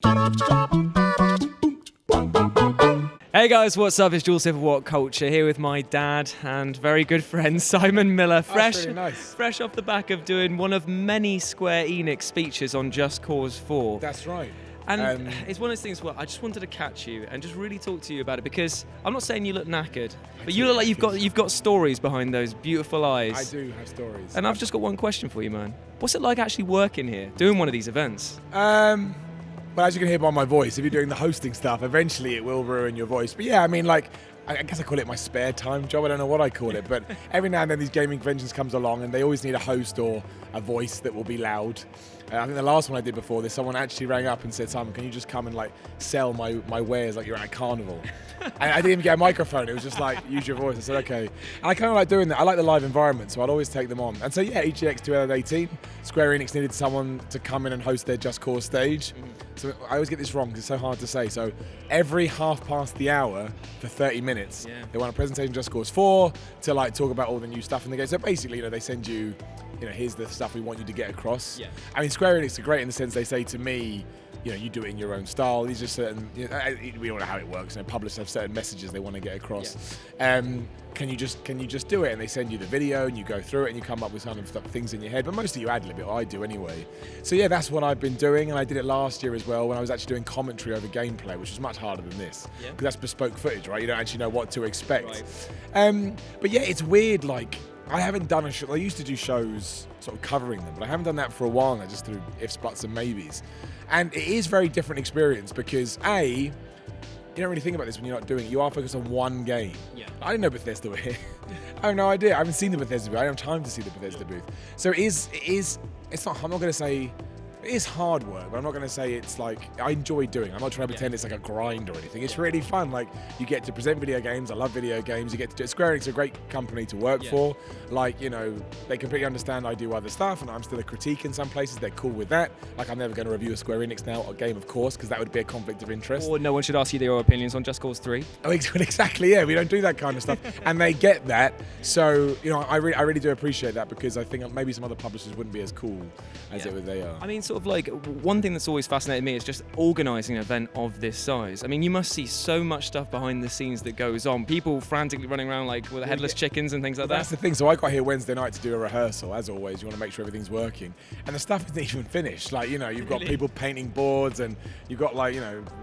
Hey guys, what's up? It's Jules here for WhatCulture, here with my dad and very good friend Simon Miller, fresh off the back of doing one of many Square Enix speeches on Just Cause 4. That's right. And it's one of those things where I just wanted to catch you and just really talk to you about it, because I'm not saying you look knackered, but you look like you've got stories behind those beautiful eyes. I do have stories. And I've just got one question for you, man. What's it like actually working here, doing one of these events? Well, as you can hear by my voice, if you're doing the hosting stuff, eventually it will ruin your voice. But yeah, I mean, like, I guess I call it my spare time job. I don't know what I call it, but every now and then these gaming conventions comes along and they always need a host or a voice that will be loud. I think the last one I did before this, someone actually rang up and said, Simon, can you just come and like sell my wares like you're at a carnival? And I didn't even get a microphone. It was just like, use your voice. I said, okay. And I kind of like doing that. I like the live environment, so I'd always take them on. And so yeah, EGX 2018, Square Enix needed someone to come in and host their Just Cause stage. So I always get this wrong because it's so hard to say. So every half past the hour for 30 minutes, they want a presentation Just Cause 4 to like talk about all the new stuff in the game. So basically, they send you, here's the stuff we want you to get across. Yeah. I mean, Square Enix are great in the sense they say to me, you do it in your own style. These are certain, we all know how it works. Publishers have certain messages they want to get across. Yeah. Can you just do it? And they send you the video and you go through it and you come up with kind of things in your head. But mostly you ad-lib it, or I do anyway. So yeah, that's what I've been doing. And I did it last year as well when I was actually doing commentary over gameplay, which was much harder than this. Because that's bespoke footage, right? You don't actually know what to expect. Right. But yeah, it's weird, like, I haven't done a show. I used to do shows sort of covering them, but I haven't done that for a while now, just through ifs, buts and maybes. And it is a very different experience because you don't really think about this when you're not doing it. You are focused on one game. Yeah. I didn't know Bethesda were here. I have no idea. I haven't seen the Bethesda booth. I don't have time to see the Bethesda booth. So it's not, I'm not going to say, it is hard work, but I'm not going to say it's like, I enjoy doing it. I'm not trying to pretend it's like a grind or anything. It's really fun. Like, you get to present video games. I love video games. You get to do it. Square Enix is a great company to work for. Like, they completely understand I do other stuff and I'm still a critique in some places. They're cool with that. Like, I'm never going to review a Square Enix now, a game, of course, because that would be a conflict of interest. Or no one should ask you their opinions on Just Cause 3. Oh, exactly, yeah. We don't do that kind of stuff. And they get that. So, I really do appreciate that, because I think maybe some other publishers wouldn't be as cool as they are. I mean, sort of like, one thing that's always fascinated me is just organising an event of this size. I mean, you must see so much stuff behind the scenes that goes on. People frantically running around like with headless chickens and things like that. That's the thing. So I got here Wednesday night to do a rehearsal. As always, you want to make sure everything's working. And the stuff isn't even finished. Like, you've got people painting boards and you've got like,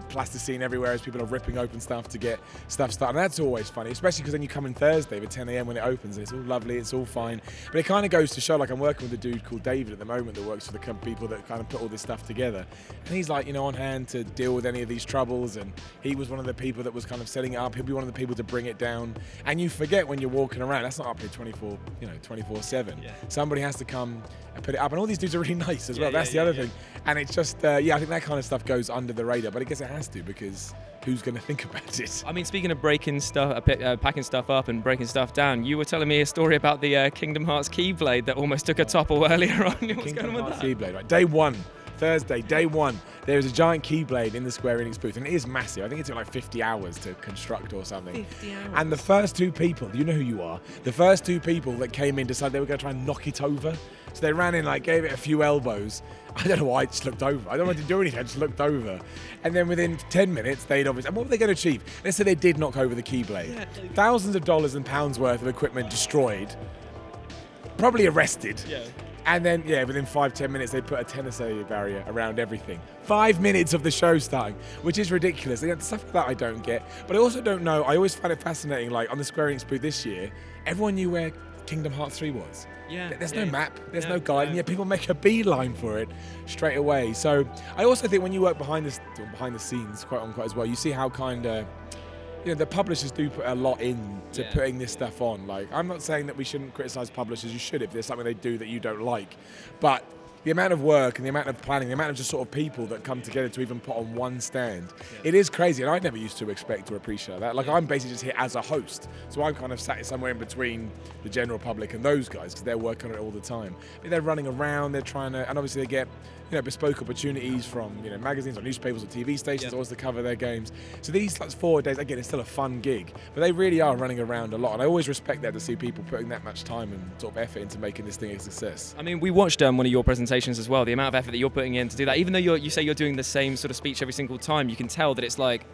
plasticine everywhere as people are ripping open stuff to get stuff started. And that's always funny, especially because then you come in Thursday at 10 a.m. when it opens and it's all lovely, it's all fine. But it kind of goes to show, like, I'm working with a dude called David at the moment that works for the people that kind of put all this stuff together. And he's like, on hand to deal with any of these troubles. And he was one of the people that was kind of setting it up. He'll be one of the people to bring it down. And you forget when you're walking around, that's not up here 24/7. Yeah. Somebody has to come and put it up. And all these dudes are really nice as well. That's the other thing. And it's just, I think that kind of stuff goes under the radar. But I guess it has to, because who's going to think about it? I mean, speaking of breaking stuff, packing stuff up and breaking stuff down, you were telling me a story about the Kingdom Hearts Keyblade that almost took a topple earlier on. What's going on with that? Keyblade, right? Day one. Thursday, day one, there is a giant Keyblade in the Square Enix booth, and it is massive. I think it took like 50 hours to construct or something. 50 hours. And the first two people, you know who you are, the first two people that came in decided they were going to try and knock it over. So they ran in, like, gave it a few elbows. I don't know why, I just looked over. I don't want to do anything, I just looked over. And then within 10 minutes, they'd obviously, and what were they going to achieve? Let's say they did knock over the Keyblade. Yeah. Thousands of dollars and pounds worth of equipment destroyed. Probably arrested. Yeah. And then, within 5-10 minutes, they put a Tennessee barrier around everything. 5 minutes of the show starting, which is ridiculous. And stuff like that I don't get. But I also don't know, I always find it fascinating, like on the Square Enix booth this year, everyone knew where Kingdom Hearts 3 was. Yeah. There's no map, there's no guide, and yet people make a beeline for it straight away. So I also think when you work behind the scenes, quite as well, you see how kind of, the publishers do put a lot into putting this stuff on. Like, I'm not saying that we shouldn't criticize publishers. You should if there's something they do that you don't like. But the amount of work and the amount of planning, the amount of just sort of people that come together to even put on one stand, it is crazy. And I never used to expect or appreciate that. Like, I'm basically just here as a host. So I'm kind of sat somewhere in between the general public and those guys, because they're working on it all the time. I mean, they're running around, they're trying to, and obviously they get, bespoke opportunities from, magazines or newspapers or TV stations always to cover their games. So these 4 days, again, it's still a fun gig, but they really are running around a lot. And I always respect that, to see people putting that much time and sort of effort into making this thing a success. I mean, we watched one of your presentations presentations as well. The amount of effort that you're putting in to do that, even though you say you're doing the same sort of speech every single time, you can tell that it's like,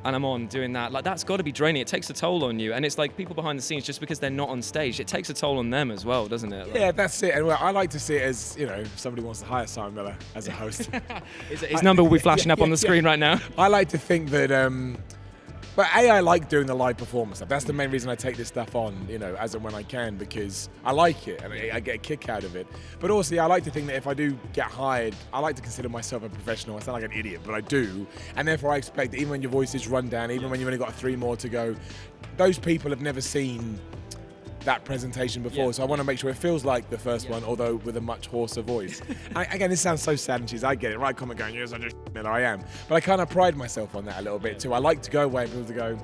and I'm on doing that. Like, that's got to be draining. It takes a toll on you. And it's like people behind the scenes, just because they're not on stage, it takes a toll on them as well, doesn't it? Like, yeah, that's it. And well, I like to see it as, if somebody wants to hire Simon Miller as a host. His number will be flashing up on the screen right now. I like to think that, but I like doing the live performance stuff. That's the main reason I take this stuff on, as and when I can, because I like it and I get a kick out of it. But also, I like to think that if I do get hired, I like to consider myself a professional. I sound like an idiot, but I do. And therefore, I expect that even when your voice is run down, even when you've only got 3 more to go, those people have never seen that presentation before, so I want to make sure it feels like the first one, although with a much hoarser voice. Again, this sounds so sad and cheesy. I get it, right? Comment going, yes, I just I am. But I kind of pride myself on that a little bit too. I like to go away and people to go,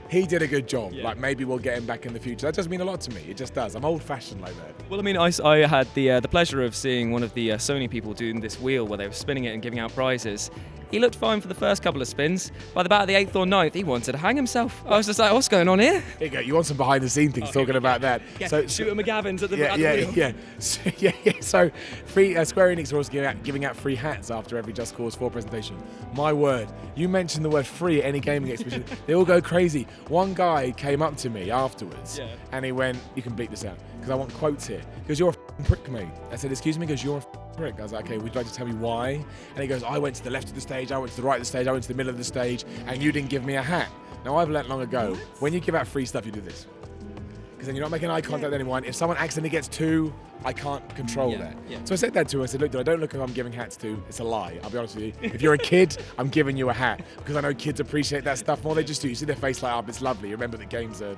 he did a good job. Like, maybe we'll get him back in the future. That does mean a lot to me. It just does. I'm old-fashioned like that. Well, I mean, I had the pleasure of seeing one of the Sony people doing this wheel where they were spinning it and giving out prizes. He looked fine for the first couple of spins. By about the 8th or 9th, he wanted to hang himself. I was just like, what's going on here? Here you go. You want some behind-the-scene things talking about that. Yeah, so Shooter McGavin's at the wheel. Yeah. So Square Enix are also giving out free hats after every Just Cause 4 presentation. My word. You mentioned the word free at any gaming exhibition. They all go crazy. One guy came up to me afterwards and he went, you can bleep this out, because I want quotes here. He goes, you're a prick, mate. I said, excuse me? He goes, you're a prick. I was like, okay, would you like to tell me why? And he goes, I went to the left of the stage, I went to the right of the stage, I went to the middle of the stage, and you didn't give me a hat. Now, I've learnt long ago, when you give out free stuff, you do this. Because then you're not making eye contact with anyone. If someone accidentally gets 2, I can't control that. Yeah. So I said that to him. I said, look, I don't look who I'm giving hats to. It's a lie. I'll be honest with you. If you're a kid, I'm giving you a hat. Because I know kids appreciate that stuff more. They just do. You see their face light up. It's lovely. Remember that games are,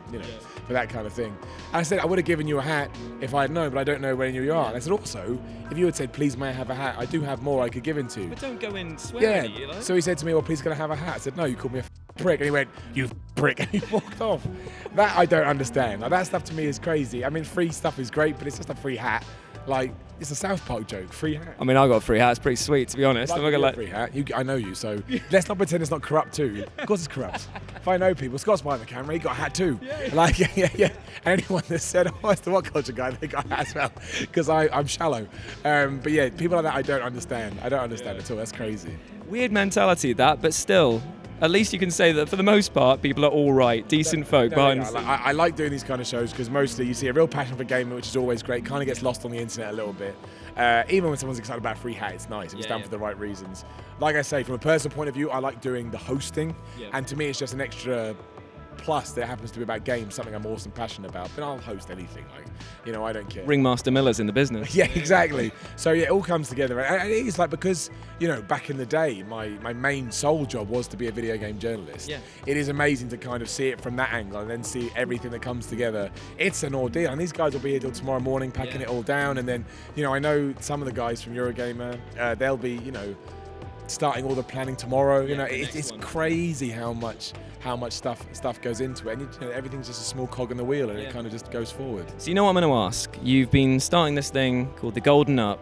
for that kind of thing. And I said, I would have given you a hat if I had known, but I don't know where you are. And I said, also, if you had said, please may I have a hat, I do have more I could give into. But don't go in swearing at you, like. So he said to me, well, please can I have a hat? I said, no, you called me a prick. And he went, you prick. And he walked off. That I don't understand. Like, that stuff to me is crazy. I mean, free stuff is great, but it's just a free hat. Like, it's a South Park joke, free hat. I mean, I got a free hat. It's pretty sweet, to be honest. I'm not gonna free hat. I know you, so let's not pretend it's not corrupt too. Of course it's corrupt. If I know people, Scott's behind the camera, he got a hat too. Like, yeah. And anyone that said, oh, it's the WhatCulture guy, they got a hat as well, because I'm shallow. But yeah, people like that I don't understand. I don't understand at all. That's crazy. Weird mentality, that, but still. At least you can say that for the most part, people are all right, decent folk behind the scenes. I like doing these kind of shows because mostly you see a real passion for gaming, which is always great. Kind of gets lost on the internet a little bit. Even when someone's excited about a free hat, it's nice. It's done for the right reasons. Like I say, from a personal point of view, I like doing the hosting. And to me, it's just an extra plus that happens to be about games, something I'm awesome passionate about. But I'll host anything, I don't care. Ringmaster Miller's in the business. Yeah, exactly. So yeah, it all comes together. And it is like, because, back in the day, my main sole job was to be a video game journalist. Yeah. It is amazing to kind of see it from that angle and then see everything that comes together. It's an ordeal. And these guys will be here till tomorrow morning packing it all down. And then, I know some of the guys from Eurogamer, they'll be, starting all the planning tomorrow. It's crazy how much stuff goes into it, and everything's just a small cog in the wheel, and it kind of just goes forward. So what I'm going to ask? You've been starting this thing called the Golden Up,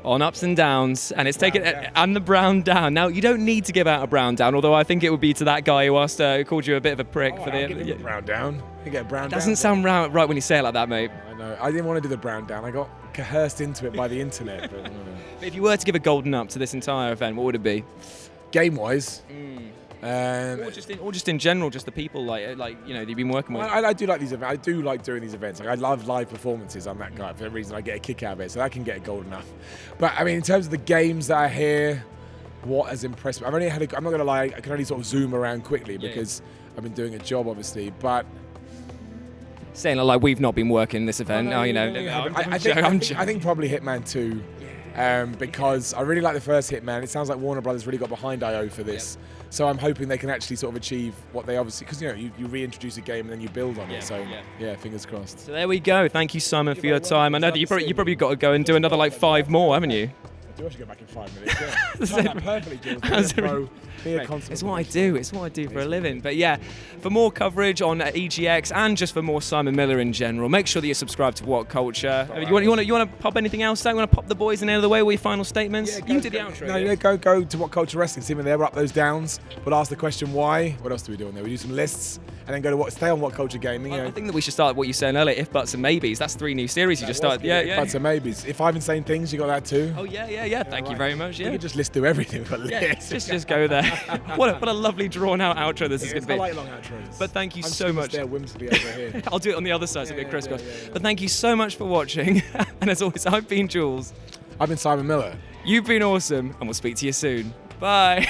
on ups and downs, and it's taken and the brown down. Now you don't need to give out a brown down, although I think it would be to that guy who called you a bit of a prick for the brown down. You get a brown down. Doesn't sound right when you say it like that, mate. I know. I didn't want to do the brown down. I got coerced into it by the internet. But if you were to give a Golden Up to this entire event, what would it be? Game-wise. Or just in general, just the people that you've been working with. I do like these events. I do like doing these events. I love live performances. I'm that guy. For that reason, I get a kick out of it, so I can get a Golden Up. But I mean, in terms of the games that I hear, what has impressed me? I'm not gonna lie. I can only sort of zoom around quickly because I've been doing a job, obviously. But saying like we've not been working this event. I think probably Hitman 2. Because I really like the first Hitman. It sounds like Warner Brothers really got behind IO for this. So I'm hoping they can actually sort of achieve what they obviously, because you reintroduce a game and then you build on it. So yeah, fingers crossed. So there we go. Thank you, Simon, for your time. I know that you probably got to go and do another 5 more, haven't you? do. I should go back in 5 minutes. Yeah. Done that perfectly, Jules. It's what I do. It's what I do for a living. But yeah, for more coverage on EGX and just for more Simon Miller in general, make sure that you're subscribed to WhatCulture. Right. You want to pop anything else out? You want to pop the boys in out of the way with your final statements? Yeah, you can do the outro. No, yeah, go to WhatCulture Wrestling. See me there. We're up those downs. We'll ask the question why. What else do we do on there? We do some lists and then go to stay on WhatCulture Gaming. I think that we should start what you were saying earlier. If, buts and maybes. That's 3 new series you just started. Yeah. If, buts and maybes. If 5 insane things, you got that too. Oh yeah. Thank you very much. Yeah. You can just list through everything. We've got lists. Just go there. what a lovely drawn out outro this is going to be. I like long outros. But thank you so much. There whimsically over here. I'll do it on the other side so it'll be crisscross. But thank you so much for watching. And as always, I've been Jules. I've been Simon Miller. You've been awesome, and we'll speak to you soon. Bye.